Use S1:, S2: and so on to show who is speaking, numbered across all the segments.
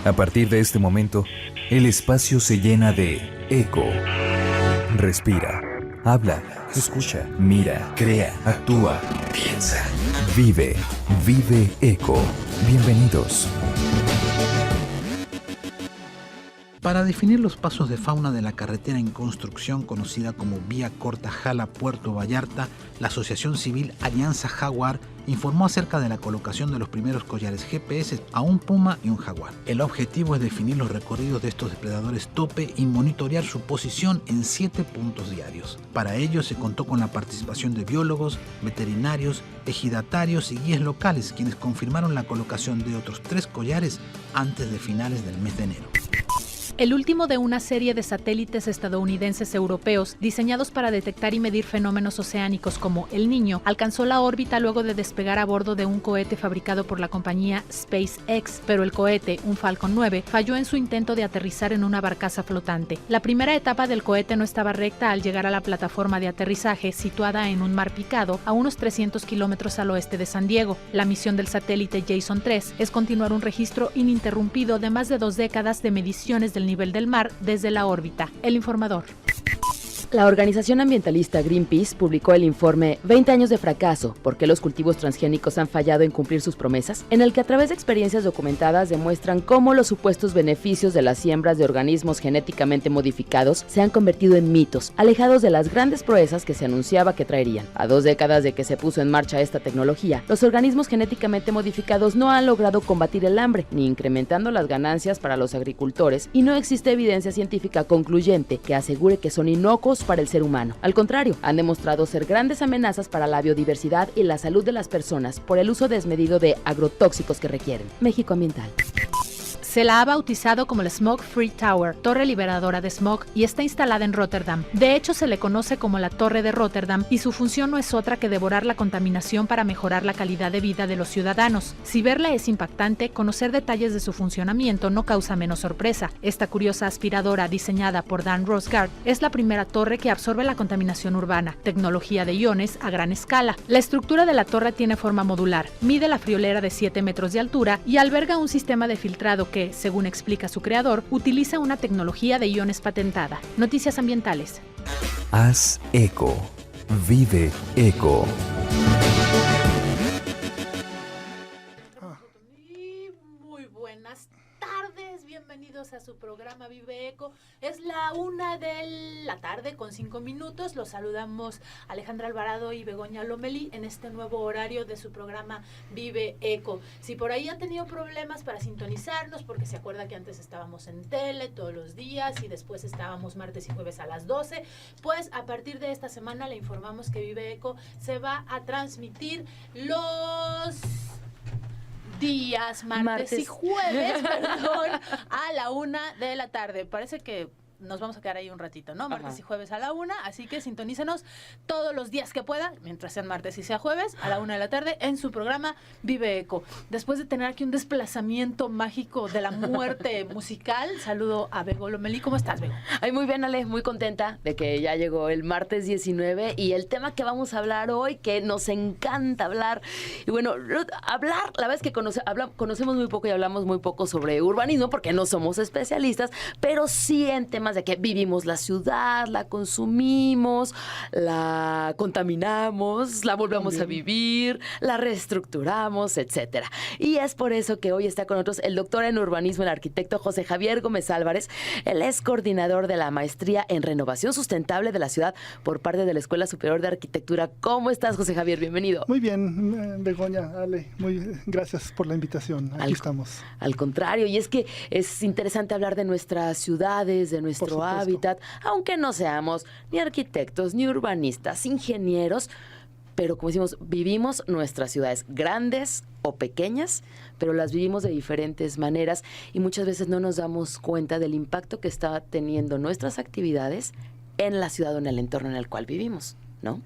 S1: A partir de este momento, el espacio se llena de eco. Respira, habla, escucha, mira, crea, actúa, piensa, vive, vive eco. Bienvenidos.
S2: Para definir los pasos de fauna de la carretera en construcción conocida como Vía Corta Jala-Puerto Vallarta, la Asociación Civil Alianza Jaguar informó acerca de la colocación de los primeros collares GPS a un puma y un jaguar. El objetivo es definir los recorridos de estos depredadores tope y monitorear su posición en 7 puntos diarios. Para ello se contó con la participación de biólogos, veterinarios, ejidatarios y guías locales, quienes confirmaron la colocación de otros 3 collares antes de finales del mes de enero.
S3: El último de una serie de satélites estadounidenses europeos diseñados para detectar y medir fenómenos oceánicos como El Niño alcanzó la órbita luego de despegar a bordo de un cohete fabricado por la compañía SpaceX, pero el cohete, un Falcon 9, falló en su intento de aterrizar en una barcaza flotante. La primera etapa del cohete no estaba recta al llegar a la plataforma de aterrizaje situada en un mar picado a unos 300 kilómetros al oeste de San Diego. La misión del satélite Jason 3 es continuar un registro ininterrumpido de más de 2 décadas de mediciones del nivel del mar desde la órbita. El Informador.
S4: La organización ambientalista Greenpeace publicó el informe 20 años de fracaso, ¿por qué los cultivos transgénicos han fallado en cumplir sus promesas?, en el que a través de experiencias documentadas demuestran cómo los supuestos beneficios de las siembras de organismos genéticamente modificados se han convertido en mitos, alejados de las grandes proezas que se anunciaba que traerían. A 2 décadas de que se puso en marcha esta tecnología, los organismos genéticamente modificados no han logrado combatir el hambre, ni incrementando las ganancias para los agricultores, y no existe evidencia científica concluyente que asegure que son inocuos para el ser humano. Al contrario, han demostrado ser grandes amenazas para la biodiversidad y la salud de las personas por el uso desmedido de agrotóxicos que requieren. México Ambiental.
S3: Se la ha bautizado como la Smoke Free Tower, torre liberadora de smog, y está instalada en Rotterdam. De hecho, se le conoce como la Torre de Rotterdam y su función no es otra que devorar la contaminación para mejorar la calidad de vida de los ciudadanos. Si verla es impactante, conocer detalles de su funcionamiento no causa menos sorpresa. Esta curiosa aspiradora, diseñada por Dan Rosgaard, es la primera torre que absorbe la contaminación urbana, tecnología de iones a gran escala. La estructura de la torre tiene forma modular, mide la friolera de 7 metros de altura y alberga un sistema de filtrado que, según explica su creador, utiliza una tecnología de iones patentada. Noticias ambientales.
S1: Haz eco. Vive eco.
S3: Muy buenas tardes, bienvenidos a su programa Vive Eco. Es la 1 de la tarde con 5 minutos. Los saludamos Alejandra Alvarado y Begoña Lomelí en este nuevo horario de su programa Vive Eco. Si por ahí han tenido problemas para sintonizarnos, porque se acuerda que antes estábamos en tele todos los días y después estábamos martes y jueves a las 12, pues a partir de esta semana le informamos que Vive Eco se va a transmitir los días, martes y jueves, perdón, a la 1 de la tarde. Parece que nos vamos a quedar ahí un ratito, ¿no? Martes y jueves a la 1, así que sintonícenos todos los días que puedan, mientras sean martes y sea jueves, a la 1 de la tarde, en su programa Vive Eco. Después de tener aquí un desplazamiento mágico de la muerte musical, saludo a Bego Lomelí. ¿Cómo estás, Bego?
S4: Ay, muy bien, Ale, muy contenta de que ya llegó el martes 19 y el tema que vamos a hablar hoy, que nos encanta hablar. Y bueno, hablar, la verdad es que conocemos muy poco y hablamos muy poco sobre urbanismo porque no somos especialistas, pero sí en temas de que vivimos la ciudad, la consumimos, la contaminamos, la volvemos a vivir, la reestructuramos, etcétera. Y es por eso que hoy está con nosotros el doctor en urbanismo, el arquitecto José Javier Gómez Álvarez. Él es coordinador de la maestría en renovación sustentable de la ciudad por parte de la Escuela Superior de Arquitectura. ¿Cómo estás, José Javier? Bienvenido.
S5: Muy bien, Begoña, Ale, gracias por la invitación. Aquí estamos.
S4: Al contrario, y es que es interesante hablar de nuestras ciudades, de nuestro hábitat, aunque no seamos ni arquitectos, ni urbanistas, ingenieros, pero como decimos, vivimos nuestras ciudades grandes o pequeñas, pero las vivimos de diferentes maneras y muchas veces no nos damos cuenta del impacto que está teniendo nuestras actividades en la ciudad o en el entorno en el cual vivimos, ¿no?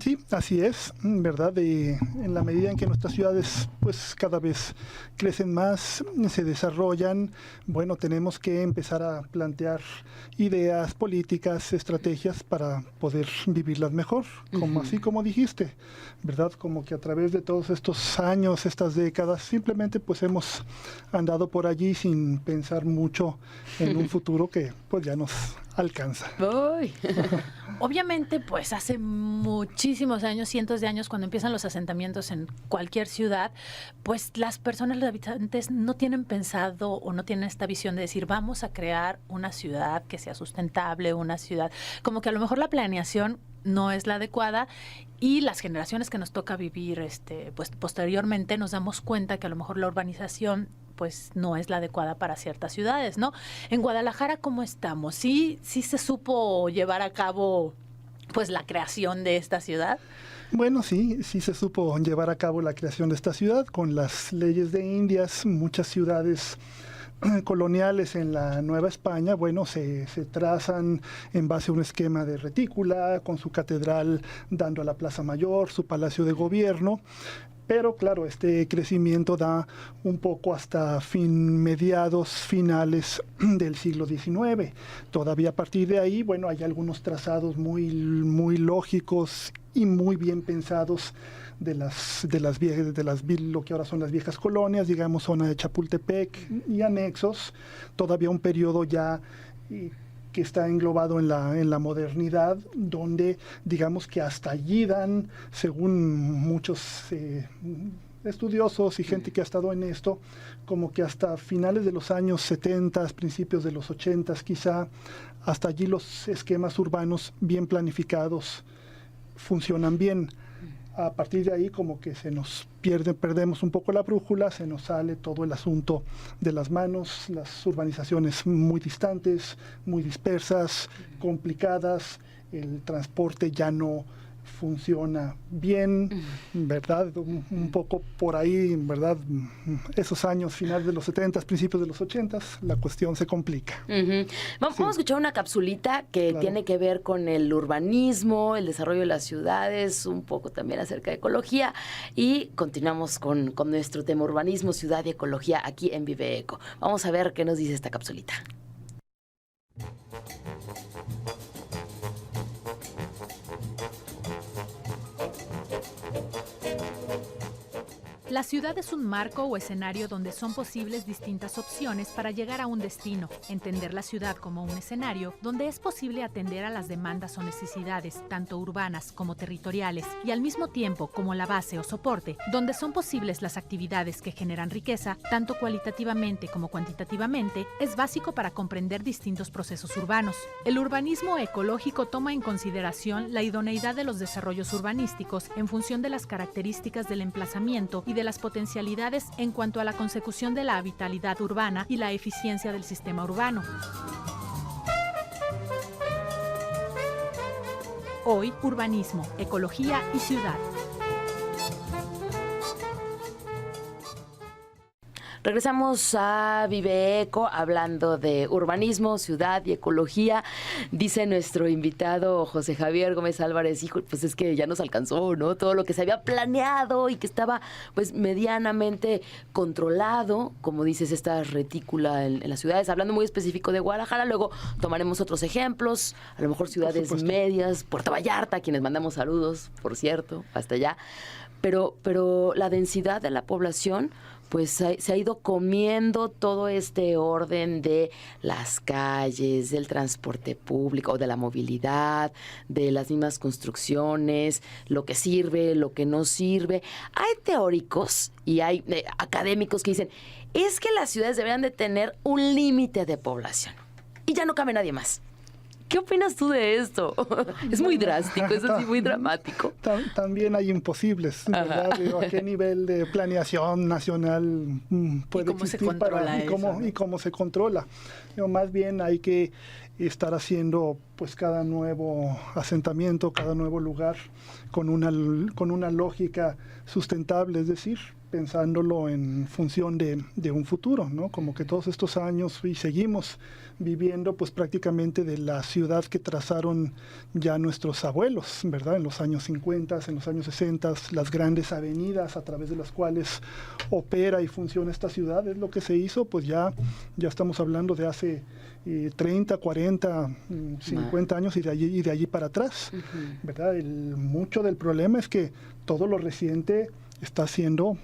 S5: Sí, así es, ¿verdad? En la medida en que nuestras ciudades pues cada vez crecen más, se desarrollan, bueno, tenemos que empezar a plantear ideas, políticas, estrategias para poder vivirlas mejor, como así como dijiste, ¿verdad? Como que a través de todos estos años, estas décadas, simplemente pues hemos andado por allí sin pensar mucho en un futuro que pues ya nos alcanza.
S3: Obviamente, pues hace muchísimos años, cientos de años, cuando empiezan los asentamientos en cualquier ciudad, pues las personas, los habitantes no tienen pensado o no tienen esta visión de decir, vamos a crear una ciudad que sea sustentable, una ciudad, como que a lo mejor la planeación no es la adecuada, y las generaciones que nos toca vivir pues posteriormente nos damos cuenta que a lo mejor la urbanización pues no es la adecuada para ciertas ciudades, ¿no? En Guadalajara, ¿cómo estamos? ¿Sí se supo llevar a cabo pues la creación de esta ciudad?
S5: Bueno, sí se supo llevar a cabo la creación de esta ciudad con las leyes de Indias. Muchas ciudades coloniales en la Nueva España, bueno, se trazan en base a un esquema de retícula, con su catedral dando a la Plaza Mayor, su palacio de gobierno. Pero claro, este crecimiento da un poco hasta mediados, finales del siglo XIX. Todavía a partir de ahí, bueno, hay algunos trazados muy lógicos y muy bien pensados de lo que ahora son las viejas colonias, digamos zona de Chapultepec y anexos. Todavía un periodo ya que está englobado en la modernidad, donde digamos que hasta allí dan, según muchos estudiosos y gente que ha estado en esto, como que hasta finales de los años 70, principios de los 80 quizá, hasta allí los esquemas urbanos bien planificados funcionan bien. A partir de ahí como que perdemos un poco la brújula, se nos sale todo el asunto de las manos, las urbanizaciones muy distantes, muy dispersas, complicadas, el transporte ya no funciona bien, ¿verdad? Un poco por ahí, ¿verdad? Esos años, finales de los 70, principios de los 80, la cuestión se complica.
S4: Vamos a escuchar una capsulita que tiene que ver con el urbanismo, el desarrollo de las ciudades, un poco también acerca de ecología, y continuamos con nuestro tema urbanismo, ciudad y ecología aquí en Vive Eco. Vamos a ver qué nos dice esta capsulita.
S3: La ciudad es un marco o escenario donde son posibles distintas opciones para llegar a un destino. Entender la ciudad como un escenario donde es posible atender a las demandas o necesidades, tanto urbanas como territoriales, y al mismo tiempo como la base o soporte, donde son posibles las actividades que generan riqueza, tanto cualitativamente como cuantitativamente, es básico para comprender distintos procesos urbanos. El urbanismo ecológico toma en consideración la idoneidad de los desarrollos urbanísticos en función de las características del emplazamiento y de las potencialidades en cuanto a la consecución de la habitabilidad urbana y la eficiencia del sistema urbano. Hoy, urbanismo, ecología y ciudad.
S4: Regresamos a Vive Eco hablando de urbanismo, ciudad y ecología. Dice nuestro invitado José Javier Gómez Álvarez, hijo, pues es que ya nos alcanzó, ¿no? Todo lo que se había planeado y que estaba pues medianamente controlado, como dices, esta retícula en las ciudades, hablando muy específico de Guadalajara. Luego tomaremos otros ejemplos, a lo mejor ciudades medias, Puerto Vallarta, a quienes mandamos saludos, por cierto, hasta allá. Pero la densidad de la población pues se ha ido comiendo todo este orden de las calles, del transporte público, de la movilidad, de las mismas construcciones, lo que sirve, lo que no sirve. Hay teóricos y hay académicos que dicen, es que las ciudades deberían de tener un límite de población y ya no cabe nadie más. ¿Qué opinas tú de esto? Es muy drástico, es así muy dramático.
S5: También hay imposibles, ¿verdad? ¿A qué nivel de planeación nacional puede existir y cómo se controla? Más bien hay que estar haciendo pues cada nuevo asentamiento, cada nuevo lugar con una lógica sustentable, es decir, pensándolo en función de un futuro, ¿no? Como que todos estos años y seguimos viviendo pues prácticamente de la ciudad que trazaron ya nuestros abuelos, ¿verdad? En los años 50, en los años 60, las grandes avenidas a través de las cuales opera y funciona esta ciudad, es lo que se hizo, pues ya estamos hablando de hace 30, 40, 50 años y de allí para atrás, ¿verdad? Mucho del problema es que todo lo reciente está siendo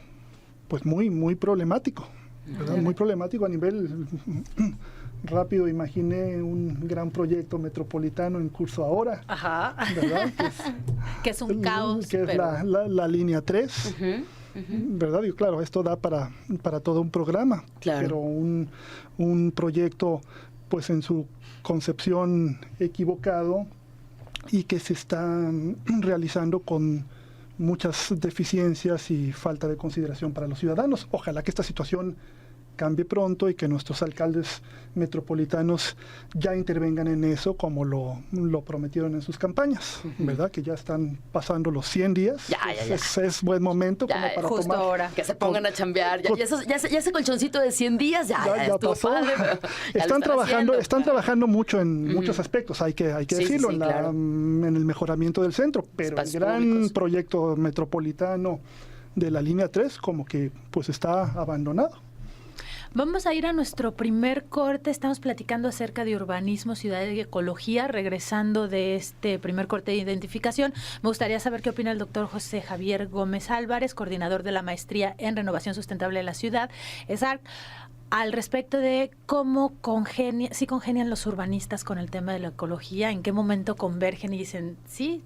S5: pues muy problemático, ¿verdad? Muy problemático a nivel rápido. Imaginé un gran proyecto metropolitano en curso ahora, ¿verdad?
S3: Que es un caos.
S5: Que es la línea 3, ¿verdad? Y claro, esto da para todo un programa, pero un proyecto pues en su concepción equivocado y que se está realizando con muchas deficiencias y falta de consideración para los ciudadanos. Ojalá que esta situación cambie pronto y que nuestros alcaldes metropolitanos ya intervengan en eso como lo prometieron en sus campañas, ¿verdad? Que ya están pasando los 100 días.
S4: Ya.
S5: Es buen momento como para
S4: justo
S5: tomar.
S4: Ahora. Que se pongan a chambear. Ya ese colchoncito de 100 días ya estuvo
S5: pasó.
S4: Padre,
S5: Están trabajando mucho en muchos aspectos, hay que decirlo, en el mejoramiento del centro, pero
S4: Espacios
S5: el gran
S4: públicos.
S5: proyecto metropolitano de la línea 3 como que pues está abandonado.
S3: Vamos a ir a nuestro primer corte. Estamos platicando acerca de urbanismo, ciudad y ecología. Regresando de este primer corte de identificación, me gustaría saber qué opina el doctor José Javier Gómez Álvarez, coordinador de la Maestría en Renovación Sustentable de la Ciudad, ESARC, al respecto de cómo congenian los urbanistas con el tema de la ecología, en qué momento convergen y dicen, sí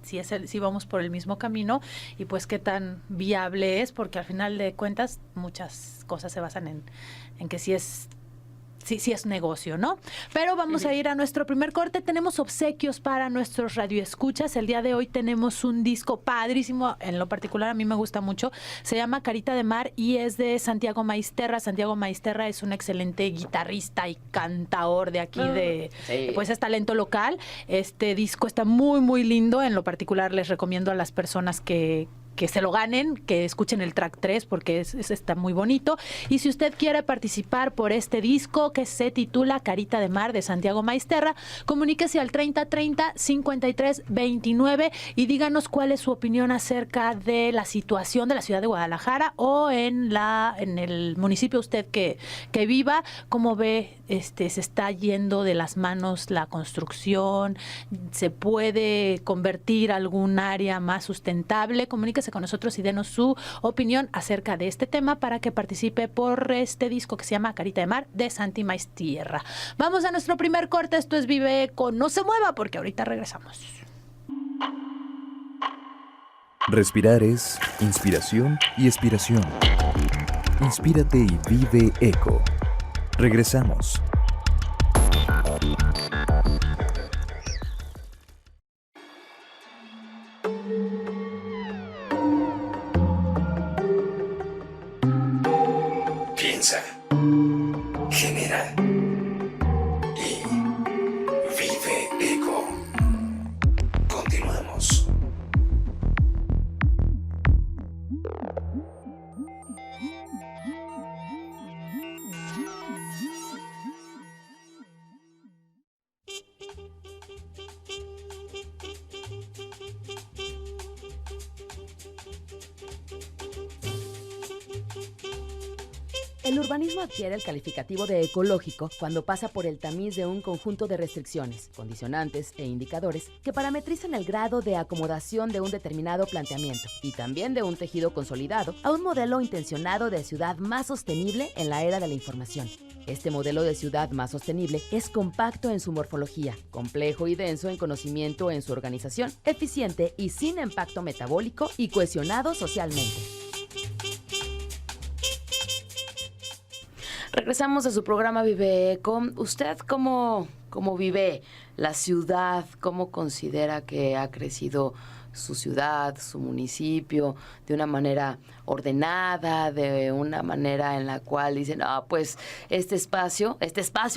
S3: vamos por el mismo camino, y pues qué tan viable es, porque al final de cuentas muchas cosas se basan en que sí es negocio, ¿no? Pero vamos a ir a nuestro primer corte. Tenemos obsequios para nuestros radioescuchas. El día de hoy tenemos un disco padrísimo, en lo particular a mí me gusta mucho. Se llama Carita de Mar y es de Santiago Maisterra. Santiago Maisterra es un excelente guitarrista y cantador de aquí, pues es talento local. Este disco está muy lindo. En lo particular les recomiendo a las personas que se lo ganen, que escuchen el track 3 porque está muy bonito. Y si usted quiere participar por este disco que se titula Carita de Mar de Santiago Maisterra, comuníquese al 3030-5329 y díganos cuál es su opinión acerca de la situación de la ciudad de Guadalajara o en el municipio usted que viva, cómo ve se está yendo de las manos la construcción, se puede convertir algún área más sustentable. Comuníquese con nosotros y denos su opinión acerca de este tema para que participe por este disco que se llama Carita de Mar de Santi Maisterra. Vamos a nuestro primer corte. Esto es Vive Eco. No se mueva porque ahorita regresamos.
S1: Respirar es inspiración y expiración. Inspírate y vive eco. Regresamos.
S6: Piensa, genera y vive eco. Continuamos.
S4: El urbanismo adquiere el calificativo de ecológico cuando pasa por el tamiz de un conjunto de restricciones, condicionantes e indicadores que parametrizan el grado de acomodación de un determinado planteamiento y también de un tejido consolidado a un modelo intencionado de ciudad más sostenible en la era de la información. Este modelo de ciudad más sostenible es compacto en su morfología, complejo y denso en conocimiento en su organización, eficiente y sin impacto metabólico y cohesionado socialmente. Regresamos a su programa Vive Eco. ¿Usted cómo vive la ciudad? ¿Cómo considera que ha crecido su ciudad, su municipio, de una manera ordenada, de una manera en la cual dicen, pues este espacio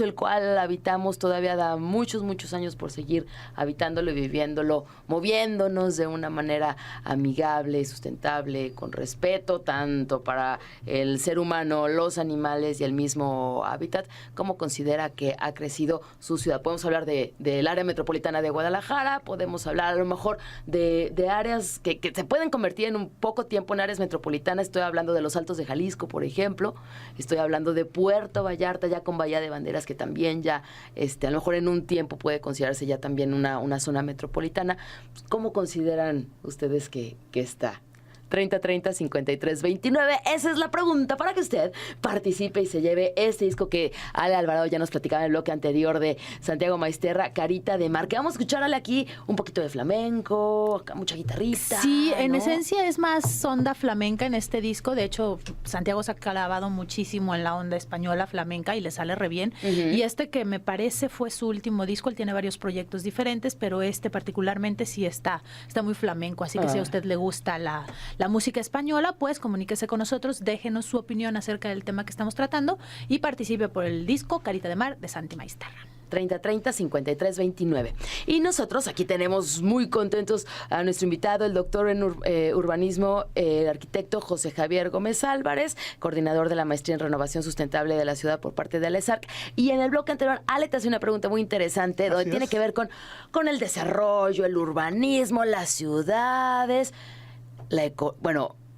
S4: el cual habitamos todavía da muchos años por seguir habitándolo y viviéndolo, moviéndonos de una manera amigable, sustentable, con respeto tanto para el ser humano, los animales y el mismo hábitat. ¿Cómo considera que ha crecido su ciudad? Podemos hablar del área metropolitana de Guadalajara, podemos hablar a lo mejor de áreas que se pueden convertir en un poco tiempo en áreas metropolitanas. Estoy hablando de los Altos de Jalisco, por ejemplo. Estoy hablando de Puerto Vallarta, ya con Bahía de Banderas, que también ya, a lo mejor en un tiempo puede considerarse ya también una zona metropolitana. ¿Cómo consideran ustedes que está? 3030-5329. Esa es la pregunta para que usted participe y se lleve este disco que Ale Alvarado ya nos platicaba en el bloque anterior de Santiago Maisterra, Carita de Mar, que vamos a escucharle aquí un poquito de flamenco, mucha guitarrita.
S3: Sí, en
S4: ¿no?
S3: esencia es más onda flamenca en este disco. De hecho, Santiago se ha clavado muchísimo en la onda española flamenca y le sale re bien. Y que me parece fue su último disco. Él tiene varios proyectos diferentes, pero particularmente sí está muy flamenco. Así que si a usted le gusta la música española, pues comuníquese con nosotros, déjenos su opinión acerca del tema que estamos tratando y participe por el disco Carita de Mar de Santi Maisterra.
S4: 3030-5329. Y nosotros aquí tenemos muy contentos a nuestro invitado, el doctor en urbanismo, el arquitecto José Javier Gómez Álvarez, coordinador de la maestría en renovación sustentable de la ciudad por parte de ALESARC. Y en el bloque anterior, Ale te hace una pregunta muy interesante, donde tiene que ver con el desarrollo, el urbanismo, las ciudades,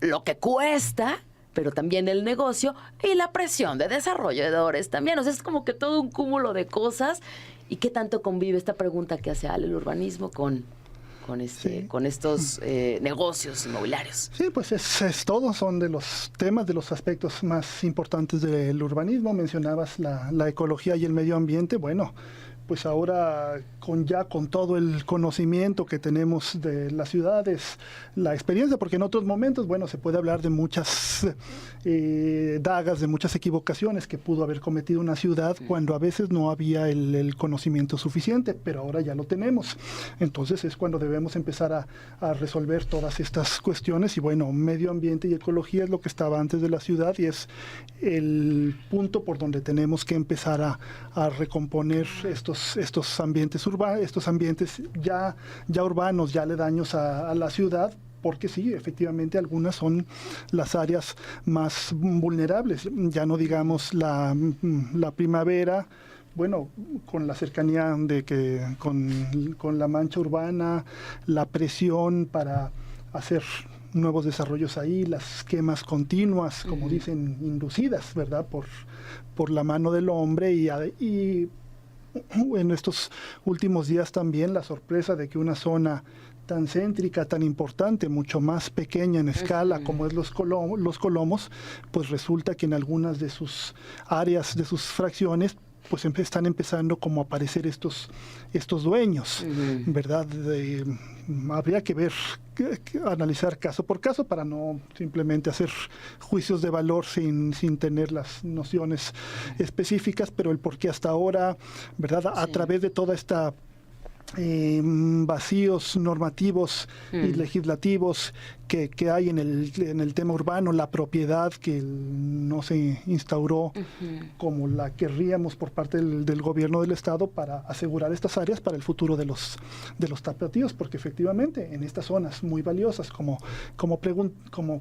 S4: lo que cuesta, pero también el negocio y la presión de desarrolladores también. O sea, es como que todo un cúmulo de cosas. ¿Y qué tanto convive esta pregunta que hace Ale, el urbanismo, con estos negocios inmobiliarios?
S5: Sí, pues es todo, son de los temas, de los aspectos más importantes del urbanismo. Mencionabas la ecología y el medio ambiente. Bueno, pues ahora con todo el conocimiento que tenemos de las ciudades, la experiencia, porque en otros momentos, se puede hablar de muchas dagas, de muchas equivocaciones que pudo haber cometido una ciudad cuando a veces no había el conocimiento suficiente, pero ahora ya lo tenemos. Entonces es cuando debemos empezar a resolver todas estas cuestiones y medio ambiente y ecología es lo que estaba antes de la ciudad y es el punto por donde tenemos que empezar a recomponer estos ambientes urbanos, estos ambientes ya urbanos, ya aledaños a la ciudad, porque sí, efectivamente algunas son las áreas más vulnerables, ya no digamos la primavera, con la cercanía con la mancha urbana, la presión para hacer nuevos desarrollos ahí, las quemas continuas, como dicen, inducidas, ¿verdad? Por la mano del hombre y en estos últimos días también la sorpresa de que una zona tan céntrica, tan importante, mucho más pequeña en escala como es los Colomos, pues resulta que en algunas de sus áreas, de sus fracciones, pues están empezando como a aparecer estos dueños, ¿verdad? Habría que analizar caso por caso para no simplemente hacer juicios de valor sin tener las nociones específicas, pero el por qué hasta ahora, ¿verdad? A través de toda esta vacíos normativos y legislativos que hay en el tema urbano, la propiedad que no se instauró como la querríamos por parte del gobierno del estado para asegurar estas áreas para el futuro de los tapatíos, porque efectivamente en estas zonas muy valiosas, como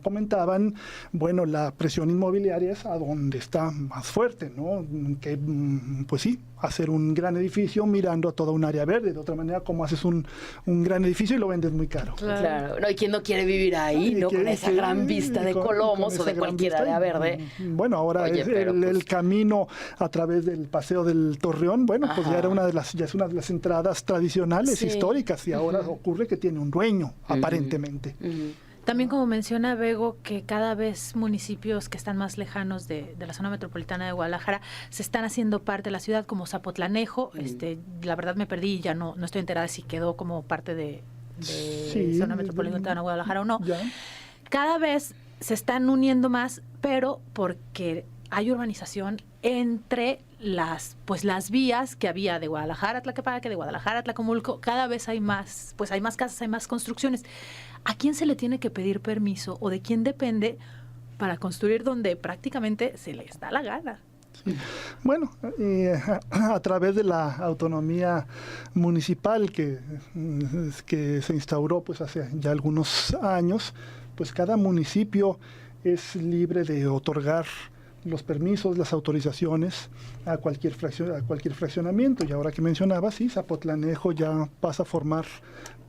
S5: comentaban, la presión inmobiliaria es a donde está más fuerte, ¿no? Que pues sí, hacer un gran edificio mirando a toda un área verde, de otra manera como haces un gran edificio y lo vendes muy caro.
S4: Claro. No, ¿y quién no quiere vivir ahí, no? Con esa gran vista de Colomos o de cualquier área verde.
S5: Ahora el camino a través del Paseo del Torreón, pues ya era una de las entradas tradicionales, históricas, y ahora ocurre que tiene un dueño, aparentemente.
S3: También, como menciona Bego, que cada vez municipios que están más lejanos de la zona metropolitana de Guadalajara se están haciendo parte de la ciudad, como Zapotlanejo. La verdad me perdí y ya no estoy enterada si quedó como parte de zona metropolitana de Guadalajara o no.
S5: Ya.
S3: Cada vez se están uniendo más, pero porque hay urbanización entre las vías que había de Guadalajara a Tlaquepaque, de Guadalajara a Tlacomulco. Cada vez hay más, pues hay más casas, hay más construcciones. ¿A quién se le tiene que pedir permiso o de quién depende para construir donde prácticamente se les da la gana?
S5: Bueno, a través de la autonomía municipal que se instauró pues hace ya algunos años, pues cada municipio es libre de otorgar los permisos, las autorizaciones a cualquier fraccionamiento. Y ahora que mencionaba, sí, Zapotlanejo ya pasa a formar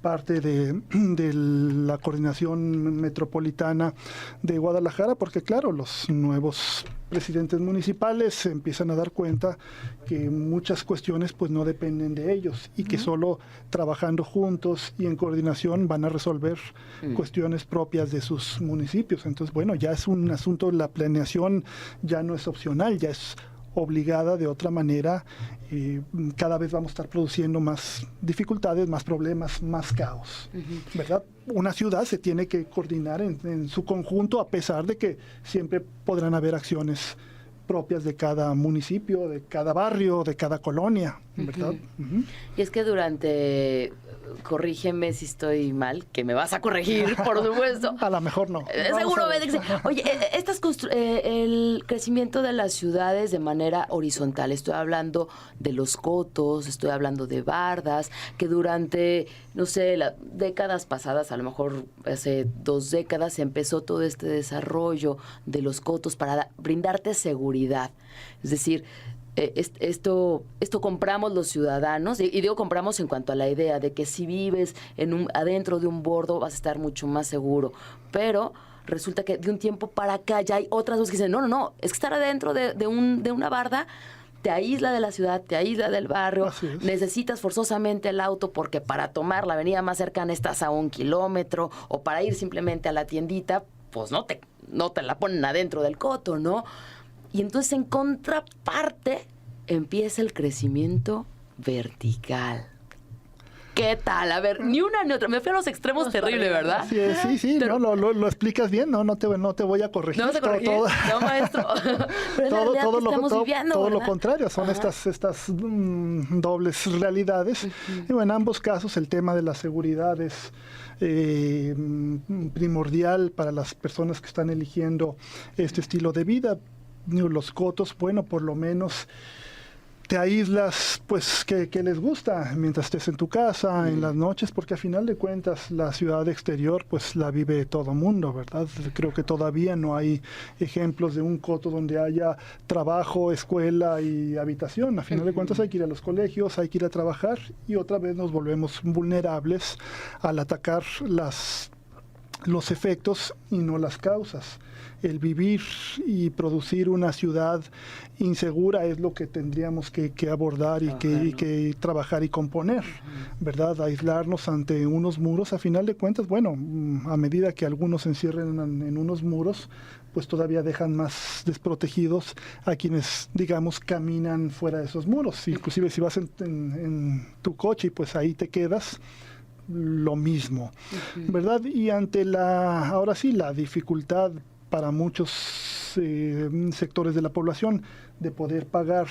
S5: parte de la coordinación metropolitana de Guadalajara, porque claro, los nuevos presidentes municipales se empiezan a dar cuenta que muchas cuestiones pues no dependen de ellos y que solo trabajando juntos y en coordinación van a resolver cuestiones propias de sus municipios. Entonces, bueno, ya es un asunto, la planeación ya no es opcional, ya es obligada de otra manera. Cada vez vamos a estar produciendo más dificultades, más problemas, más caos, ¿verdad? Una ciudad se tiene que coordinar en su conjunto, a pesar de que siempre podrán haber acciones propias de cada municipio, de cada barrio, de cada colonia, ¿verdad?
S4: Y es que corrígeme si estoy mal, que me vas a corregir, por supuesto.
S5: A lo mejor no.
S4: Seguro. Oye, el crecimiento de las ciudades de manera horizontal, estoy hablando de los cotos, estoy hablando de bardas, que durante, no sé, las décadas pasadas, a lo mejor hace 2 décadas, empezó todo este desarrollo de los cotos para brindarte seguridad. Es decir, esto compramos los ciudadanos, y digo compramos en cuanto a la idea de que si vives adentro de un bordo vas a estar mucho más seguro, pero resulta que de un tiempo para acá ya hay otras voces que dicen, no, es que estar adentro de una barda te aísla de la ciudad, te aísla del barrio, necesitas forzosamente el auto porque para tomar la avenida más cercana estás a 1 kilómetro, o para ir simplemente a la tiendita, pues no te la ponen adentro del coto, ¿no? Y entonces en contraparte empieza el crecimiento vertical. ¿Qué tal? A ver, ni una ni otra. Me fui a los extremos terrible, ¿verdad?
S5: Sí, no, lo explicas bien, no te voy a corregir.
S4: No vas a corregir, no, maestro. Pero
S5: todo lo contrario, son estas dobles realidades. Y en ambos casos el tema de la seguridad es primordial para las personas que están eligiendo este estilo de vida. Los cotos, bueno, por lo menos te aíslas, pues, que les gusta mientras estés en tu casa, en las noches, porque a final de cuentas la ciudad exterior, pues, la vive todo mundo, ¿verdad? Creo que todavía no hay ejemplos de un coto donde haya trabajo, escuela y habitación. A final de cuentas hay que ir a los colegios, hay que ir a trabajar, y otra vez nos volvemos vulnerables al atacar los efectos y no las causas. El vivir y producir una ciudad insegura es lo que tendríamos que abordar y que trabajar y componer, ¿verdad? Aislarnos ante unos muros, a final de cuentas, bueno, a medida que algunos se encierren en unos muros, pues todavía dejan más desprotegidos a quienes, digamos, caminan fuera de esos muros. Inclusive si vas en tu coche y pues ahí te quedas, lo mismo, ¿verdad? Y ante la dificultad para muchos sectores de la población de poder pagar,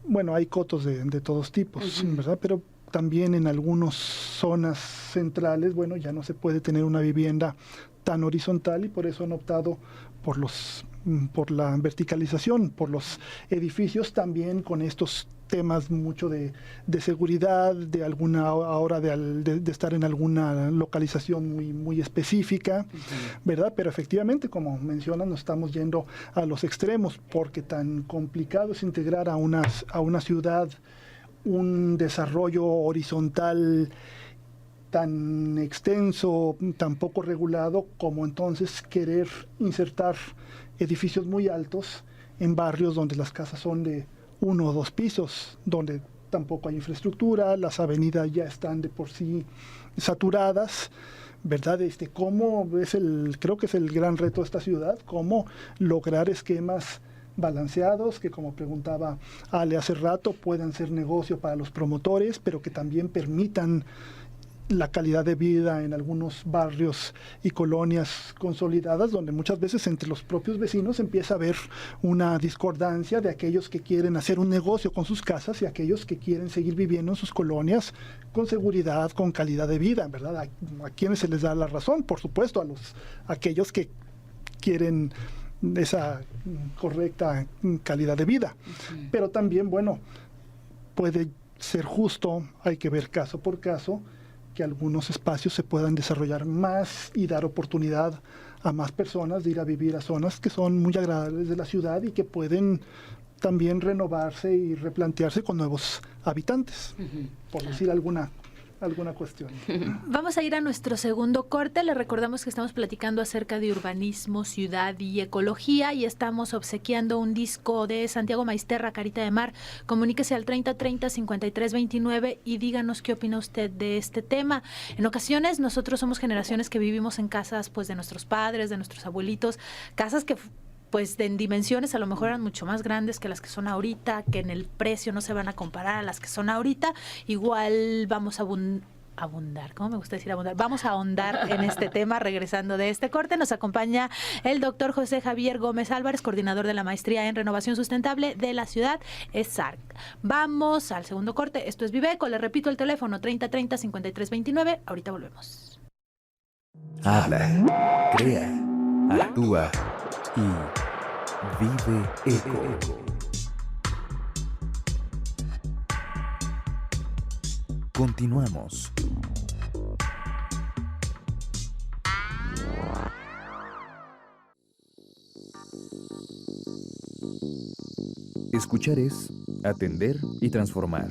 S5: bueno, hay cotos de todos tipos, ¿verdad? Pero también en algunas zonas centrales, bueno, ya no se puede tener una vivienda tan horizontal, y por eso han optado por la verticalización, por los edificios, también con estos temas mucho de seguridad, de alguna hora de estar en alguna localización muy, muy específica, ¿verdad? Pero efectivamente, como mencionan, nos estamos yendo a los extremos, porque tan complicado es integrar a una ciudad un desarrollo horizontal tan extenso, tan poco regulado, como entonces querer insertar edificios muy altos en barrios donde las casas son de 1 o 2 pisos, donde tampoco hay infraestructura, las avenidas ya están de por sí saturadas, ¿verdad? Creo que es el gran reto de esta ciudad, cómo lograr esquemas balanceados que, como preguntaba Ale hace rato, puedan ser negocio para los promotores, pero que también permitan la calidad de vida en algunos barrios y colonias consolidadas, donde muchas veces entre los propios vecinos empieza a haber una discordancia de aquellos que quieren hacer un negocio con sus casas y aquellos que quieren seguir viviendo en sus colonias con seguridad, con calidad de vida, ¿verdad? A quienes se les da la razón, por supuesto, a aquellos que quieren esa correcta calidad de vida. Sí. Pero también, bueno, puede ser justo, hay que ver caso por caso, que algunos espacios se puedan desarrollar más y dar oportunidad a más personas de ir a vivir a zonas que son muy agradables de la ciudad y que pueden también renovarse y replantearse con nuevos habitantes, por decir alguna cuestión.
S3: Vamos a ir a nuestro segundo corte. Les recordamos que estamos platicando acerca de urbanismo, ciudad y ecología, y estamos obsequiando un disco de Santiago Maisterra, Carita de Mar. Comuníquese al 3030-5329 y díganos qué opina usted de este tema. En ocasiones nosotros somos generaciones que vivimos en casas pues de nuestros padres, de nuestros abuelitos, casas que pues en dimensiones a lo mejor eran mucho más grandes que las que son ahorita, que en el precio no se van a comparar a las que son ahorita. Igual vamos a abundar, ¿cómo me gusta decir abundar? Vamos a ahondar en este tema regresando de este corte. Nos acompaña el doctor José Javier Gómez Álvarez, coordinador de la Maestría en Renovación Sustentable de la ciudad ESARC. Vamos al segundo corte. Esto es Viveco. Le repito el teléfono 3030-5329. Ahorita volvemos.
S1: Habla, crea, actúa y vive eco. Continuamos. Escuchar es atender y transformar.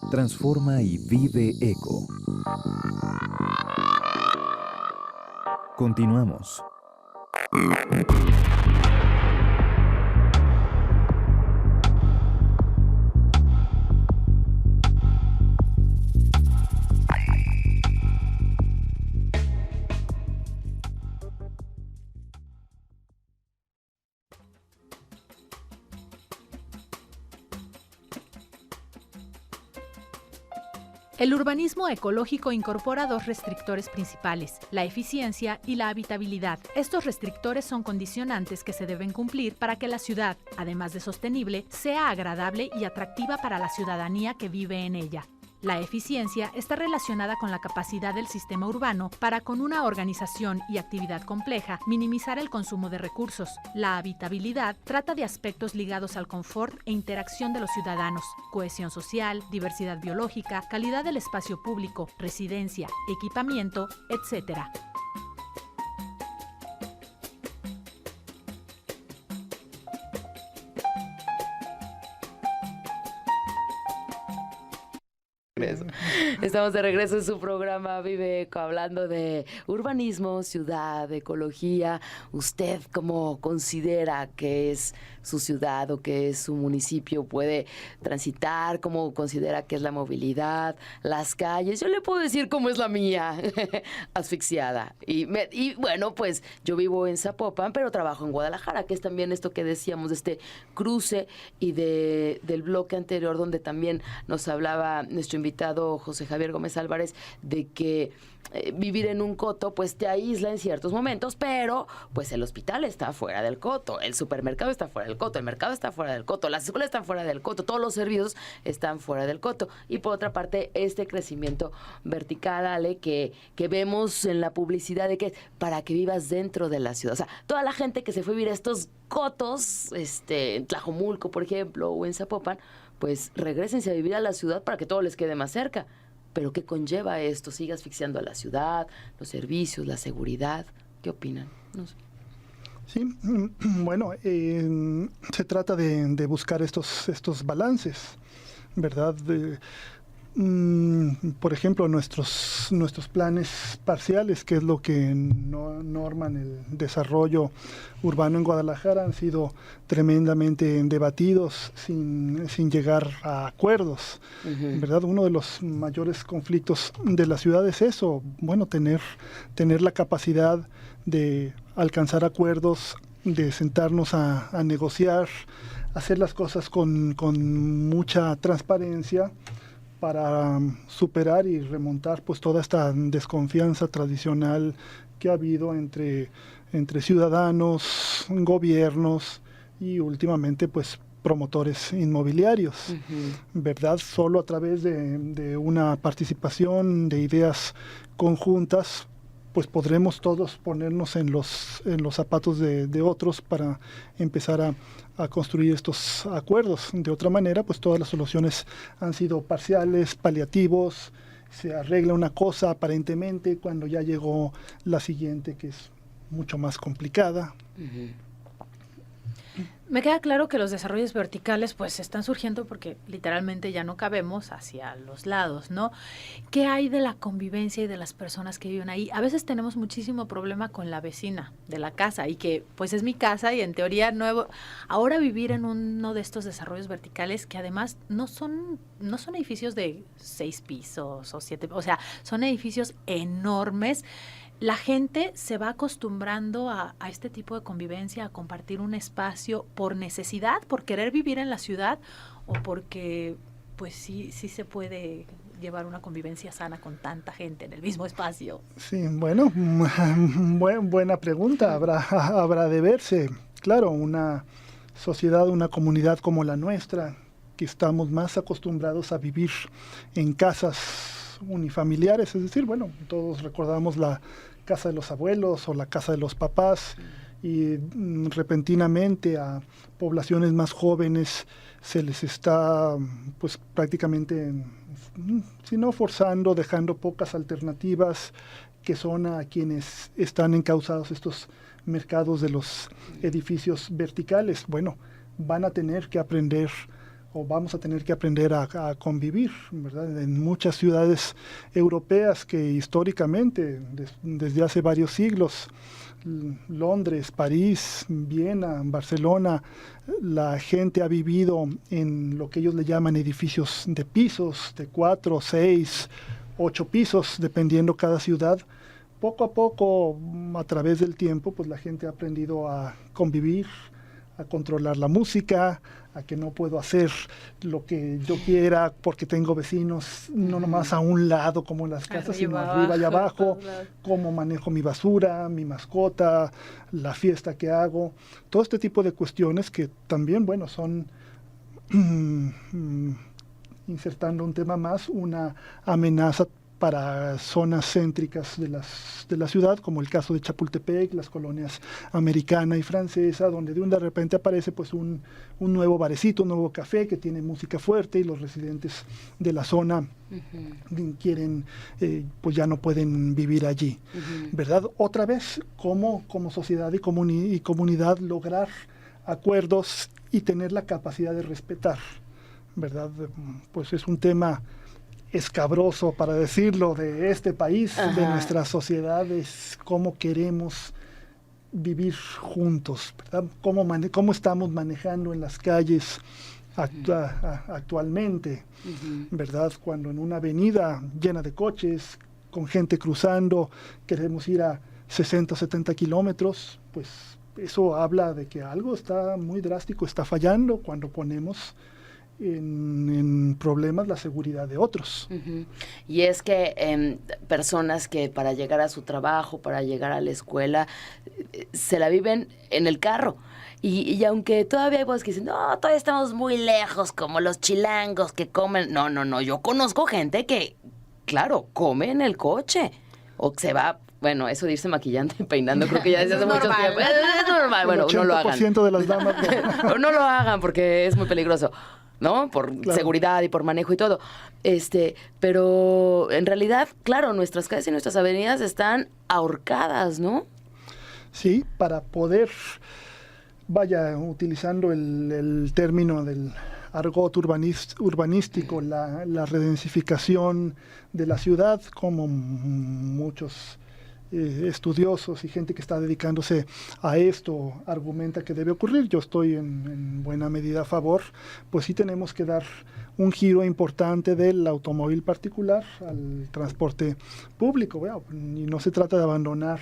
S1: Transforma y vive eco. Continuamos.
S3: El urbanismo ecológico incorpora dos restrictores principales, la eficiencia y la habitabilidad. Estos restrictores son condicionantes que se deben cumplir para que la ciudad, además de sostenible, sea agradable y atractiva para la ciudadanía que vive en ella. La eficiencia está relacionada con la capacidad del sistema urbano para, con una organización y actividad compleja, minimizar el consumo de recursos. La habitabilidad trata de aspectos ligados al confort e interacción de los ciudadanos, cohesión social, diversidad biológica, calidad del espacio público, residencia, equipamiento, etc.
S4: Estamos de regreso en su programa Vive Eco, hablando de urbanismo, ciudad, ecología. ¿Usted cómo considera que es su ciudad o que es su municipio? ¿Puede transitar? ¿Cómo considera que es la movilidad, las calles? Yo le puedo decir cómo es la mía, asfixiada. Y bueno, pues yo vivo en Zapopan, pero trabajo en Guadalajara, que es también esto que decíamos, de este cruce y del bloque anterior, donde también nos hablaba nuestro invitado José Javier Gómez Álvarez, de que vivir en un coto pues te aísla en ciertos momentos, pero pues el hospital está fuera del coto, el supermercado está fuera del coto, el mercado está fuera del coto, las escuelas están fuera del coto, todos los servicios están fuera del coto. Y por otra parte, este crecimiento vertical, Ale, que vemos en la publicidad, de que para que vivas dentro de la ciudad. O sea, toda la gente que se fue a vivir a estos cotos, en Tlajomulco, por ejemplo, o en Zapopan, pues regrésense a vivir a la ciudad para que todo les quede más cerca. ¿Pero qué conlleva esto? ¿Sigue asfixiando a la ciudad, los servicios, la seguridad? ¿Qué opinan? No sé.
S5: Sí, bueno, se trata de buscar estos balances, ¿verdad? Por ejemplo, nuestros planes parciales, que es lo que norman el desarrollo urbano en Guadalajara, han sido tremendamente debatidos sin llegar a acuerdos, ¿verdad? Uno de los mayores conflictos de la ciudad es eso, bueno, tener la capacidad de alcanzar acuerdos, de sentarnos a negociar, hacer las cosas con mucha transparencia, para superar y remontar pues toda esta desconfianza tradicional que ha habido entre ciudadanos, gobiernos y últimamente pues promotores inmobiliarios, ¿verdad? Solo a través de una participación de ideas conjuntas pues podremos todos ponernos en los zapatos de otros para empezar a construir estos acuerdos. De otra manera, pues todas las soluciones han sido parciales, paliativos, se arregla una cosa aparentemente cuando ya llegó la siguiente, que es mucho más complicada.
S3: Me queda claro que los desarrollos verticales pues están surgiendo porque literalmente ya no cabemos hacia los lados, ¿no? ¿Qué hay de la convivencia y de las personas que viven ahí? A veces tenemos muchísimo problema con la vecina de la casa y que pues es mi casa y en teoría nuevo. Ahora vivir en uno de estos desarrollos verticales que además no son edificios de 6 pisos o 7, o sea, son edificios enormes. La gente se va acostumbrando a este tipo de convivencia, a compartir un espacio por necesidad, por querer vivir en la ciudad o porque pues sí se puede llevar una convivencia sana con tanta gente en el mismo espacio.
S5: Sí, bueno, buena pregunta, habrá de verse. Claro, una sociedad, una comunidad como la nuestra, que estamos más acostumbrados a vivir en casas unifamiliares, es decir, bueno, todos recordamos la casa de los abuelos o la casa de los papás y repentinamente a poblaciones más jóvenes se les está pues prácticamente, si no forzando, dejando pocas alternativas que son a quienes están encausados estos mercados de los edificios verticales. Bueno, van a tener que aprender o vamos a tener que aprender a convivir, ¿verdad? En muchas ciudades europeas que históricamente, desde hace varios siglos, Londres, París, Viena, Barcelona, la gente ha vivido en lo que ellos le llaman edificios de pisos, de 4, 6, 8 pisos, dependiendo cada ciudad. Poco a poco, a través del tiempo, pues la gente ha aprendido a convivir, a controlar la música, a que no puedo hacer lo que yo quiera porque tengo vecinos no nomás a un lado como en las casas, sino arriba y abajo, cómo manejo mi basura, mi mascota, la fiesta que hago, todo este tipo de cuestiones que también, bueno, son, insertando un tema más, una amenaza para zonas céntricas de la ciudad, como el caso de Chapultepec, las colonias americana y francesa, donde de repente aparece pues un nuevo barecito, un nuevo café que tiene música fuerte y los residentes de la zona quieren, pues ya no pueden vivir allí, ¿verdad? Otra vez, como sociedad y comunidad lograr acuerdos y tener la capacidad de respetar, ¿verdad? Pues es un tema escabroso, para decirlo, de este país, de nuestras sociedades, cómo queremos vivir juntos, ¿verdad? Cómo estamos manejando en las calles actualmente, ¿verdad? Cuando en una avenida llena de coches, con gente cruzando, queremos ir a 60 o 70 kilómetros, pues eso habla de que algo está muy drástico, está fallando cuando ponemos en problemas la seguridad de otros.
S4: Y es que personas que para llegar a su trabajo, para llegar a la escuela, se la viven en el carro. Y aunque todavía hay voces que dicen, no, todavía estamos muy lejos, como los chilangos que comen. No, yo conozco gente que, claro, come en el coche. O se va, bueno, eso de irse maquillando y peinando, creo que ya desde hace mucho tiempo. Es normal, bueno, no lo hagan. El
S5: 80% de las damas.
S4: No lo hagan porque es muy peligroso, ¿no? Por seguridad y por manejo y todo. Pero en realidad, claro, nuestras calles y nuestras avenidas están ahorcadas, ¿no?
S5: Sí, para poder, utilizando el término del argot urbanístico, la redensificación de la ciudad, como muchos estudiosos y gente que está dedicándose a esto argumenta que debe ocurrir. Yo estoy en buena medida a favor, pues sí tenemos que dar un giro importante del automóvil particular al transporte público, y no se trata de abandonar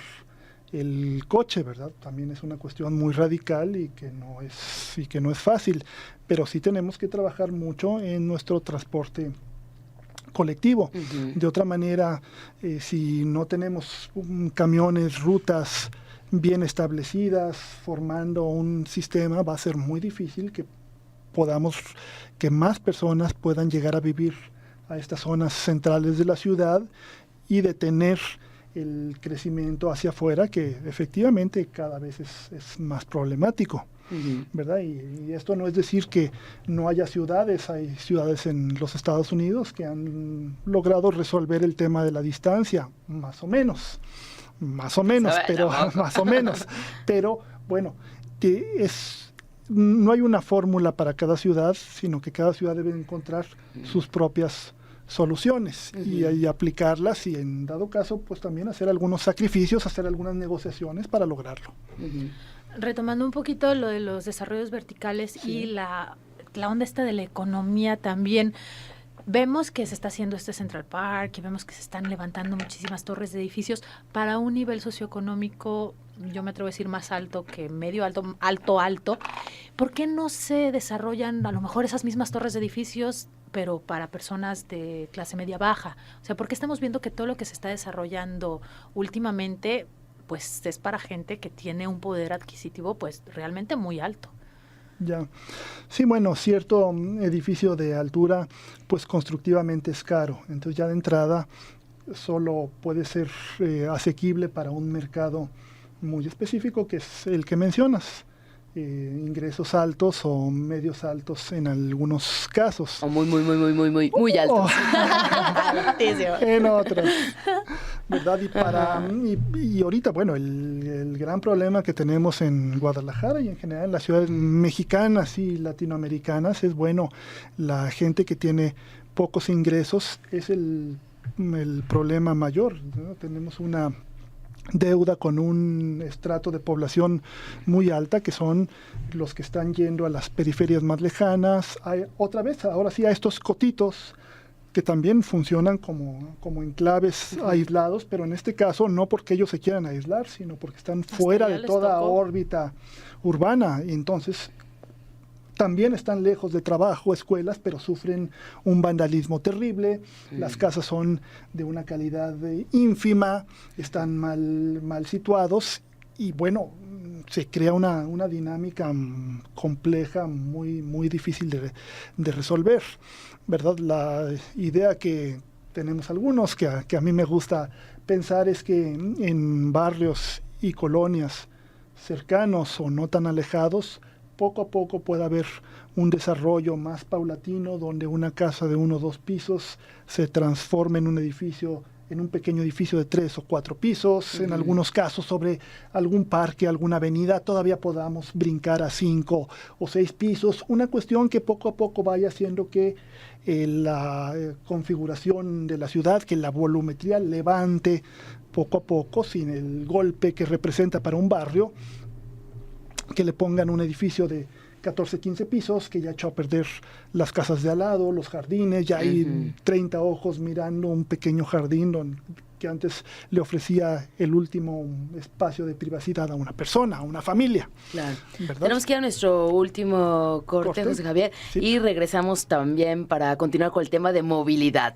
S5: el coche, ¿verdad? También es una cuestión muy radical y que no es fácil, pero sí tenemos que trabajar mucho en nuestro transporte colectivo. De otra manera, si no tenemos camiones, rutas bien establecidas, formando un sistema, va a ser muy difícil que más personas puedan llegar a vivir a estas zonas centrales de la ciudad y detener el crecimiento hacia afuera, que efectivamente cada vez es más problemático. ¿Verdad? Y esto no es decir que no haya ciudades. Hay ciudades en los Estados Unidos que han logrado resolver el tema de la distancia, más o menos, pero bueno, no hay una fórmula para cada ciudad, sino que cada ciudad debe encontrar sus propias soluciones y aplicarlas, y en dado caso pues también hacer algunos sacrificios, hacer algunas negociaciones para lograrlo.
S3: Retomando un poquito lo de los desarrollos verticales y la onda esta de la economía también, vemos que se está haciendo este Central Park y vemos que se están levantando muchísimas torres de edificios para un nivel socioeconómico, yo me atrevo a decir más alto que medio alto, alto. ¿Por qué no se desarrollan a lo mejor esas mismas torres de edificios, pero para personas de clase media baja? O sea, ¿por qué estamos viendo que todo lo que se está desarrollando últimamente pues es para gente que tiene un poder adquisitivo pues realmente muy alto?
S5: Ya. Sí, bueno, cierto edificio de altura pues constructivamente es caro, entonces ya de entrada solo puede ser asequible para un mercado muy específico, que es el que mencionas. Ingresos altos o medios altos en algunos casos.
S4: O muy altos.
S5: En otros. ¿Verdad? Y ahorita, bueno, el gran problema que tenemos en Guadalajara y en general en las ciudades mexicanas y latinoamericanas es, bueno, la gente que tiene pocos ingresos es el problema mayor, ¿no? Tenemos una deuda con un estrato de población muy alta, que son los que están yendo a las periferias más lejanas, ahora sí a estos cotitos que también funcionan como enclaves aislados, pero en este caso no porque ellos se quieran aislar, sino porque están fuera de toda órbita urbana, y entonces también están lejos de trabajo, escuelas, pero sufren un vandalismo terrible. Las casas son de una calidad ínfima, están mal situados, y bueno, se crea una dinámica compleja, muy difícil de resolver, ¿verdad? La idea que tenemos algunos, que a mí me gusta pensar, es que en barrios y colonias cercanos o no tan alejados, poco a poco puede haber un desarrollo más paulatino, donde una casa de 1 o 2 pisos se transforme en un pequeño edificio de 3 o 4 pisos, en algunos casos sobre algún parque, alguna avenida, todavía podamos brincar a 5 o 6 pisos, una cuestión que poco a poco vaya haciendo que la configuración de la ciudad, que la volumetría levante poco a poco, sin el golpe que representa para un barrio, que le pongan un edificio de 14, 15 pisos, que ya echó a perder las casas de al lado, los jardines, ya hay 30 ojos mirando un pequeño jardín que antes le ofrecía el último espacio de privacidad a una persona, a una familia. Claro. ¿Verdad?
S4: Tenemos que ir a nuestro último corte, José Javier, sí. Y regresamos también para continuar con el tema de movilidad.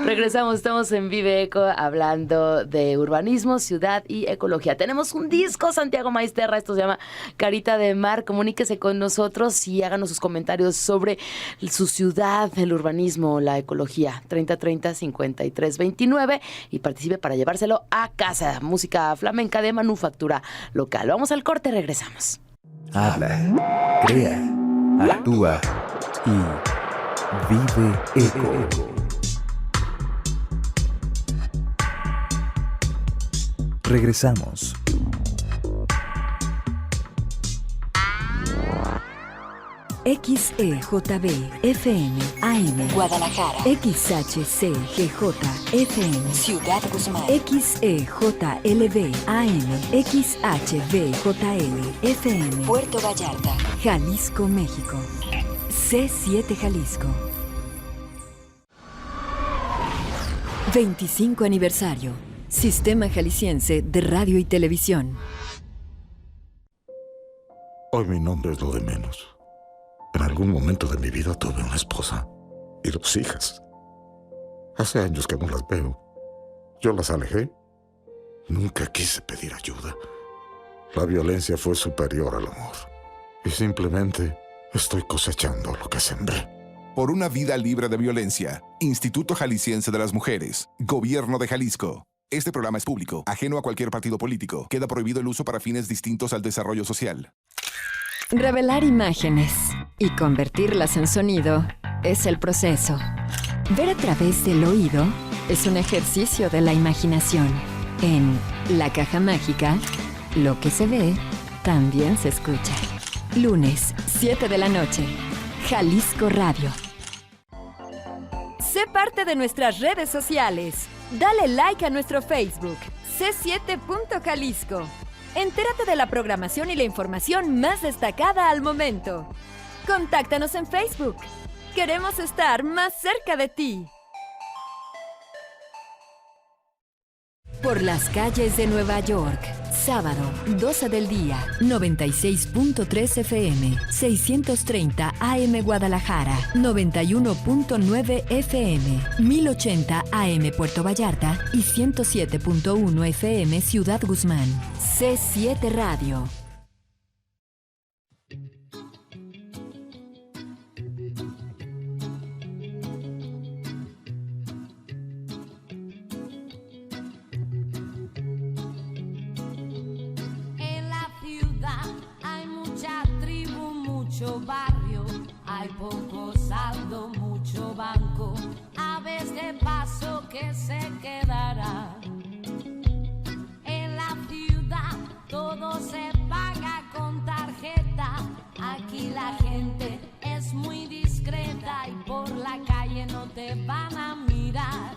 S4: Regresamos, estamos en Vive Eco hablando de urbanismo, ciudad y ecología. Tenemos un disco, Santiago Maisterra, esto se llama Carita de Mar. Comuníquese con nosotros y háganos sus comentarios sobre su ciudad, el urbanismo, la ecología. 3030-5329 y participe para llevárselo a casa. Música flamenca de manufactura local. Vamos al corte, regresamos.
S1: Habla, crea, actúa y vive eco. Regresamos.
S7: XEJB FM AM Guadalajara, XHCGJ FM Ciudad Guzmán, XEJLB AM XHBJL FM Puerto Vallarta, Jalisco, México. C7 Jalisco. 25 aniversario. Sistema Jalisciense de Radio y Televisión.
S8: Hoy mi nombre es lo de menos. En algún momento de mi vida tuve una esposa y 2 hijas. Hace años que no las veo. Yo las alejé. Nunca quise pedir ayuda. La violencia fue superior al amor. Y simplemente estoy cosechando lo que sembré.
S9: Por una vida libre de violencia. Instituto Jalisciense de las Mujeres. Gobierno de Jalisco. Este programa es público, ajeno a cualquier partido político. Queda prohibido el uso para fines distintos al desarrollo social.
S7: Revelar imágenes y convertirlas en sonido es el proceso. Ver a través del oído es un ejercicio de la imaginación. En La Caja Mágica, lo que se ve también se escucha. Lunes, 7 de la noche. Jalisco Radio. Sé parte de nuestras redes sociales. Dale like a nuestro Facebook, C7.Jalisco. Entérate de la programación y la información más destacada al momento. Contáctanos en Facebook. Queremos estar más cerca de ti. Por las calles de Nueva York. Sábado, 12 del día, 96.3 FM, 630 AM Guadalajara, 91.9 FM, 1080 AM Puerto Vallarta y 107.1 FM Ciudad Guzmán. C7 Radio.
S10: Mucho barrio, hay poco saldo, mucho banco, aves de paso que se quedará. En la ciudad todo se paga con tarjeta, aquí la gente es muy discreta y por la calle no te van a mirar.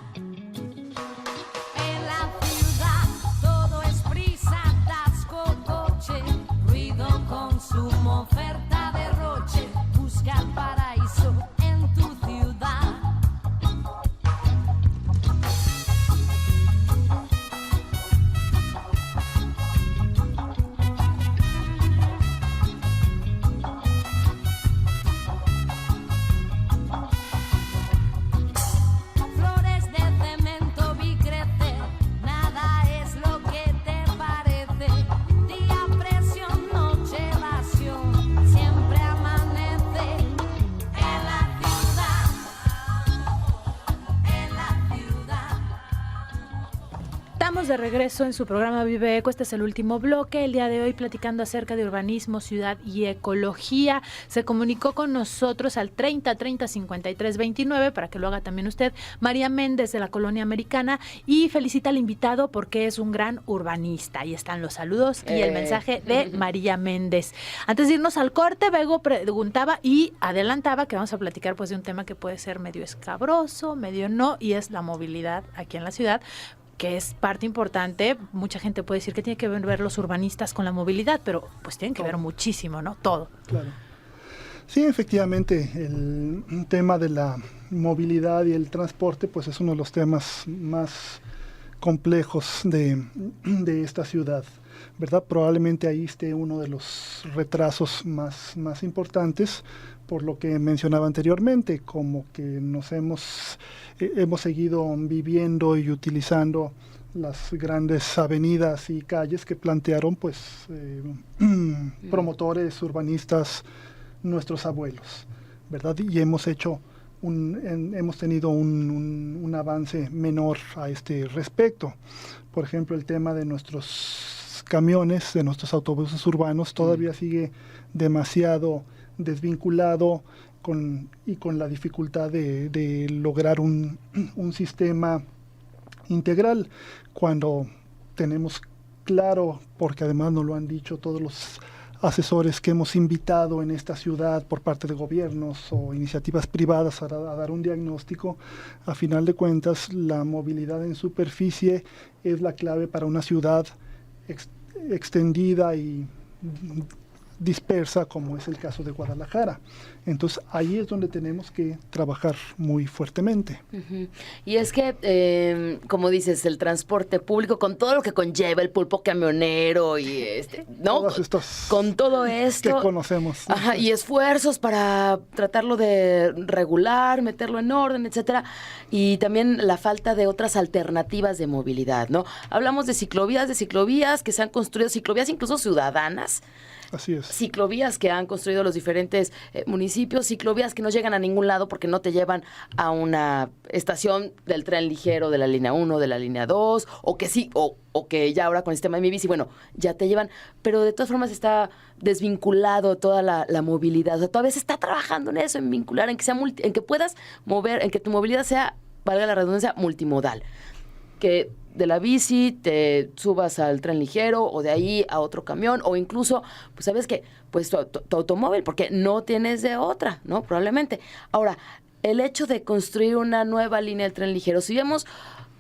S10: En la ciudad todo es prisa, atasco, coche, ruido, consumo, oferta, derroche, busca el paraíso en tu ciudad. Flores de cemento vi crecer, nada es lo que te parece. Día presión, noche evasión, siempre amanece en la ciudad, en la ciudad.
S3: Estamos de regreso en su programa Vive Eco. Este es el último bloque. El día de hoy platicando acerca de urbanismo, ciudad y ecología. Se comunicó con nosotros al 3030-5329 para que lo haga también usted. María Méndez de la Colonia Americana y felicita al invitado porque es un gran urbanista. Ahí están los saludos y el mensaje de María Méndez. Antes de irnos al corte, Bego preguntaba y adelantaba que vamos a platicar pues de un tema que puede ser medio escabroso, medio no, y es la movilidad aquí en la ciudad, que es parte importante. Mucha gente puede decir que tiene que ver los urbanistas con la movilidad, pero pues tienen que ver muchísimo, ¿no? Todo.
S5: Claro. Sí, efectivamente, el tema de la movilidad y el transporte pues es uno de los temas más complejos de esta ciudad, ¿verdad? Probablemente ahí esté uno de los retrasos más importantes, por lo que mencionaba anteriormente, como que nos hemos seguido viviendo y utilizando las grandes avenidas y calles que plantearon pues promotores, urbanistas, nuestros abuelos, ¿verdad? Y hemos tenido un avance menor a este respecto. Por ejemplo, el tema de nuestros camiones, de nuestros autobuses urbanos, todavía sigue demasiado desvinculado con la dificultad de lograr un sistema integral, cuando tenemos claro, porque además nos lo han dicho todos los asesores que hemos invitado en esta ciudad por parte de gobiernos o iniciativas privadas a dar un diagnóstico, a final de cuentas la movilidad en superficie es la clave para una ciudad extendida y dispersa, como es el caso de Guadalajara. Entonces ahí es donde tenemos que trabajar muy fuertemente.
S4: Uh-huh. Y es que, como dices, el transporte público, con todo lo que conlleva el pulpo camionero y ¿no? Con todo esto
S5: que conocemos.
S4: Ajá, y esfuerzos para tratarlo de regular, meterlo en orden, etcétera, y también la falta de otras alternativas de movilidad, ¿no? Hablamos de ciclovías que se han construido, ciclovías incluso ciudadanas.
S5: Así es.
S4: Ciclovías que han construido los diferentes municipios, ciclovías que no llegan a ningún lado porque no te llevan a una estación del tren ligero de la línea 1, de la línea 2, o que sí, o que ya ahora con el sistema de Mi Bici, bueno, ya te llevan, pero de todas formas está desvinculado toda la movilidad. O sea, todavía se está trabajando en eso, en vincular, en que sea en que puedas mover, en que tu movilidad sea, valga la redundancia, multimodal. Que de la bici te subas al tren ligero o de ahí a otro camión o incluso, pues sabes que, pues tu automóvil, porque no tienes de otra, ¿no? Probablemente. Ahora, el hecho de construir una nueva línea del tren ligero, si vemos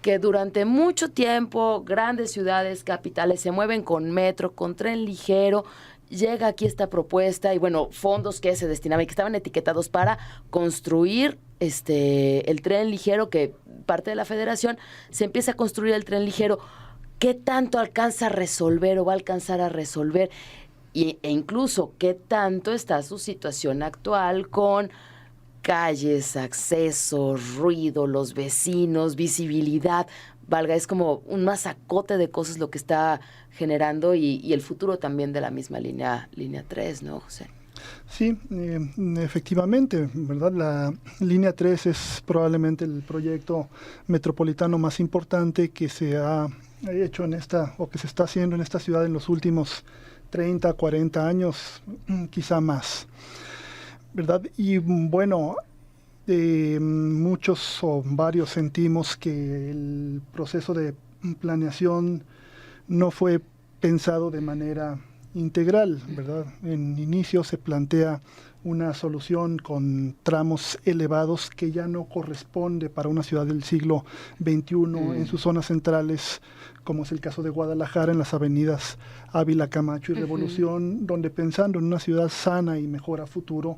S4: que durante mucho tiempo grandes ciudades, capitales se mueven con metro, con tren ligero, llega aquí esta propuesta y bueno, fondos que se destinaban y que estaban etiquetados para construir el tren ligero, que parte de la federación, se empieza a construir el tren ligero. ¿Qué tanto alcanza a resolver o va a alcanzar a resolver? E incluso, ¿qué tanto está su situación actual con calles, accesos, ruido, los vecinos, visibilidad? Valga, es como un masacote de cosas lo que está generando y el futuro también de la misma línea 3, ¿no, José?
S5: Sí, efectivamente, ¿verdad? La línea 3 es probablemente el proyecto metropolitano más importante que se ha hecho o que se está haciendo en esta ciudad en los últimos 30, 40 años, quizá más, ¿verdad? Y bueno, muchos o varios sentimos que el proceso de planeación no fue pensado de manera integral, ¿verdad? En inicio se plantea una solución con tramos elevados que ya no corresponde para una ciudad del siglo XXI en sus zonas centrales, como es el caso de Guadalajara, en las avenidas Ávila, Camacho y Revolución, donde pensando en una ciudad sana y mejor a futuro,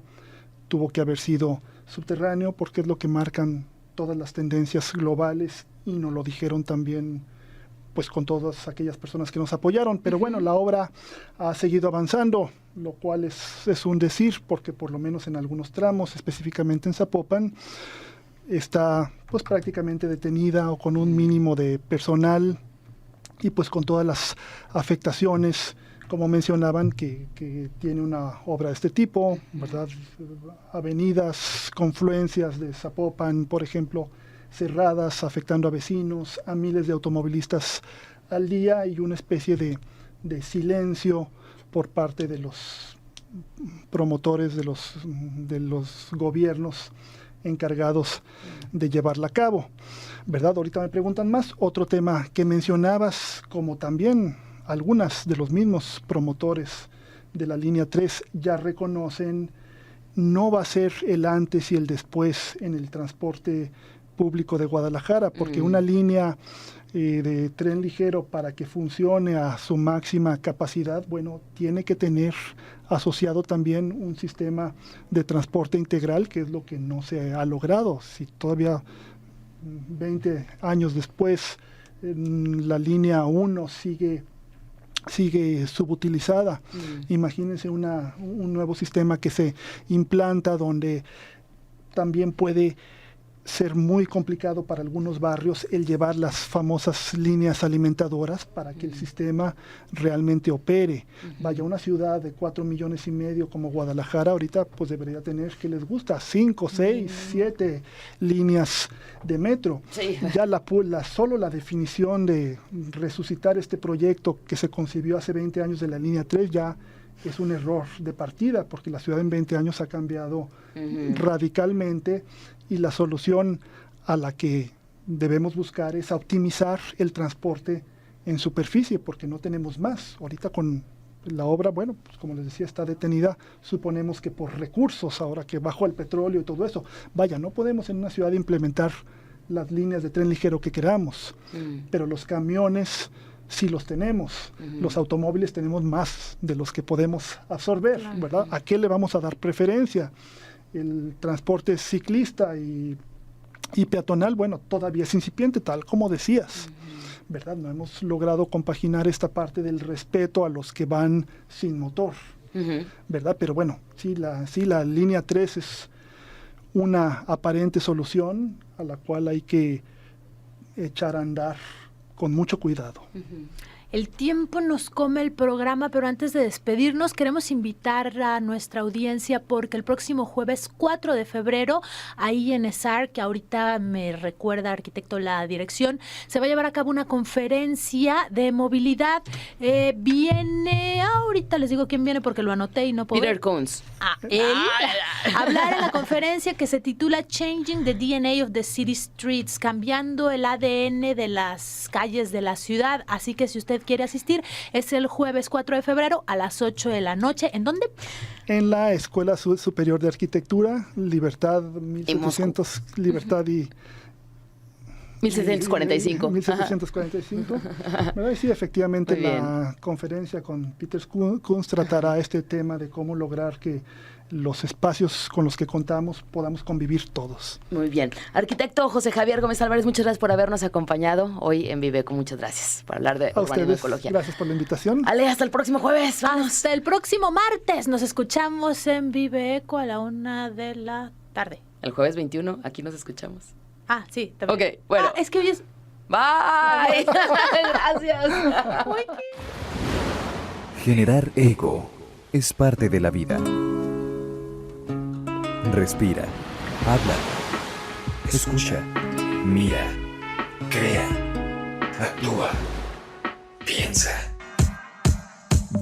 S5: tuvo que haber sido subterráneo, porque es lo que marcan todas las tendencias globales y nos lo dijeron también pues con todas aquellas personas que nos apoyaron, pero bueno, la obra ha seguido avanzando, lo cual es un decir, porque por lo menos en algunos tramos, específicamente en Zapopan, está pues prácticamente detenida o con un mínimo de personal y pues con todas las afectaciones, como mencionaban, que tiene una obra de este tipo, ¿verdad? Avenidas, confluencias de Zapopan, por ejemplo, cerradas, afectando a vecinos, a miles de automovilistas al día y una especie de silencio por parte de los promotores, de los gobiernos encargados de llevarla a cabo, ¿verdad? Ahorita me preguntan más. Otro tema que mencionabas, como también algunas de los mismos promotores de la línea 3 ya reconocen, no va a ser el antes y el después en el transporte público de Guadalajara, porque una línea de tren ligero, para que funcione a su máxima capacidad, bueno, tiene que tener asociado también un sistema de transporte integral, que es lo que no se ha logrado. Si todavía 20 años después la línea 1 sigue subutilizada, imagínense un nuevo sistema que se implanta, donde también puede ser muy complicado para algunos barrios el llevar las famosas líneas alimentadoras para que el sistema realmente opere. Vaya, una ciudad de 4,5 millones como Guadalajara ahorita pues debería tener, que les gusta, 5, 6, 7 líneas de metro. Sí. Ya solo la definición de resucitar este proyecto que se concibió hace 20 años de la línea 3 ya es un error de partida, porque la ciudad en 20 años ha cambiado radicalmente, y la solución a la que debemos buscar es optimizar el transporte en superficie, porque no tenemos más. Ahorita con la obra, bueno, pues como les decía, está detenida, suponemos que por recursos, ahora que bajó el petróleo y todo eso. Vaya, no podemos en una ciudad implementar las líneas de tren ligero que queramos, pero los camiones sí los tenemos. Los automóviles tenemos más de los que podemos absorber, ¿verdad? ¿A qué le vamos a dar preferencia? El transporte ciclista y peatonal, bueno, todavía es incipiente, tal como decías, ¿verdad? No hemos logrado compaginar esta parte del respeto a los que van sin motor, ¿verdad? Pero bueno, sí, la línea 3 es una aparente solución a la cual hay que echar a andar con mucho cuidado.
S3: El tiempo nos come el programa, pero antes de despedirnos queremos invitar a nuestra audiencia porque el próximo jueves 4 de febrero, ahí en ESAR, que ahorita me recuerda, arquitecto, la dirección, se va a llevar a cabo una conferencia de movilidad. Viene, ahorita les digo quién viene porque lo anoté y no puedo.
S4: Peter Kunz.
S3: Él hablar en la conferencia que se titula Changing the DNA of the City Streets, cambiando el ADN de las calles de la ciudad. Así que si usted quiere asistir, es el jueves 4 de febrero a las 8 de la noche. ¿En dónde?
S5: En la Escuela Superior de Arquitectura, Libertad 1700, Libertad y
S4: 1745.
S5: 1745. ¿Verdad? Y sí, efectivamente la conferencia con Peter Kunz tratará este tema de cómo lograr que los espacios con los que contamos podamos convivir todos.
S4: Muy bien. Arquitecto José Javier Gómez Álvarez, muchas gracias por habernos acompañado hoy en Viveco. Muchas gracias por hablar de urbanismo y ecología.
S5: Gracias por la invitación.
S4: Ale, hasta el próximo jueves. Vamos.
S3: Hasta el próximo martes. Nos escuchamos en Viveco a la 1 de la tarde.
S4: El jueves 21, aquí nos escuchamos.
S3: Ah, sí, también.
S4: Ok, bueno.
S3: Es que hoy es...
S4: Bye. Gracias.
S1: Generar eco es parte de la vida. Respira, habla, escucha,
S6: Mira, crea, actúa, piensa.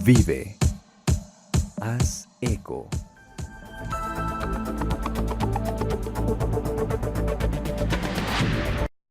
S1: vive. Haz eco.